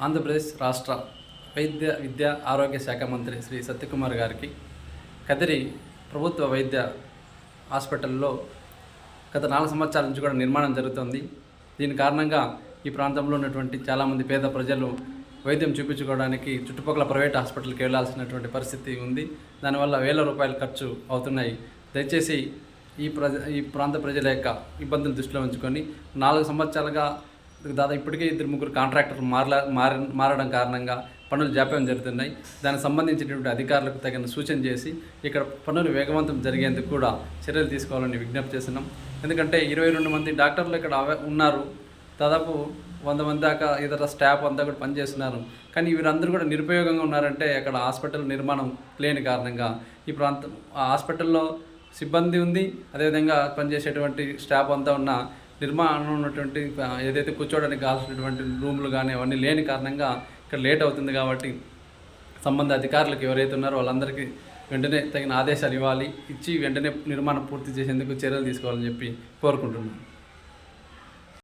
ఆంధ్రప్రదేశ్ రాష్ట్ర వైద్య విద్యా ఆరోగ్య శాఖ మంత్రి శ్రీ సత్యకుమార్ గారికి కదిరి ప్రభుత్వ వైద్య హాస్పిటల్లో గత 4 సంవత్సరాల నుంచి కూడా నిర్మాణం జరుగుతుంది. దీని కారణంగా ఈ ప్రాంతంలో ఉన్నటువంటి చాలామంది పేద ప్రజలు వైద్యం చూపించుకోవడానికి చుట్టుపక్కల ప్రైవేట్ హాస్పిటల్కి వెళ్లాల్సినటువంటి పరిస్థితి ఉంది. దానివల్ల వేల రూపాయలు ఖర్చు అవుతున్నాయి. దయచేసి ఈ ప్రాంత ప్రజల యొక్క ఇబ్బందులు దృష్టిలో ఉంచుకొని 4 సంవత్సరాలుగా దాదాపు ఇప్పటికే 2-3 కాంట్రాక్టర్లు మారడం కారణంగా పనులు జాప్యం జరుగుతున్నాయి. దానికి సంబంధించినటువంటి అధికారులకు తగిన సూచన చేసి ఇక్కడ పనులు వేగవంతం జరిగేందుకు కూడా చర్యలు తీసుకోవాలని విజ్ఞప్తి చేస్తున్నాం. ఎందుకంటే 22 మంది డాక్టర్లు ఇక్కడ ఉన్నారు. దాదాపు 100 మంది దాకా ఇతర స్టాఫ్ అంతా కూడా పనిచేస్తున్నారు. కానీ వీరందరూ కూడా నిరుపయోగంగా ఉన్నారంటే అక్కడ హాస్పిటల్ నిర్మాణం లేని కారణంగా ఈ ప్రాంతం హాస్పిటల్లో సిబ్బంది ఉంది, అదేవిధంగా పనిచేసేటువంటి స్టాఫ్ అంతా ఉన్న నిర్మాణం ఉన్నటువంటి ఏదైతే కూర్చోవడానికి కావాల్సినటువంటి రూములు కానీ అవన్నీ లేని కారణంగా ఇక్కడ లేట్ అవుతుంది. కాబట్టి సంబంధ అధికారులకు ఎవరైతే ఉన్నారో వాళ్ళందరికీ వెంటనే తగిన ఆదేశాలు ఇచ్చి వెంటనే నిర్మాణం పూర్తి చేసేందుకు చర్యలు తీసుకోవాలని చెప్పి కోరుకుంటున్నాను.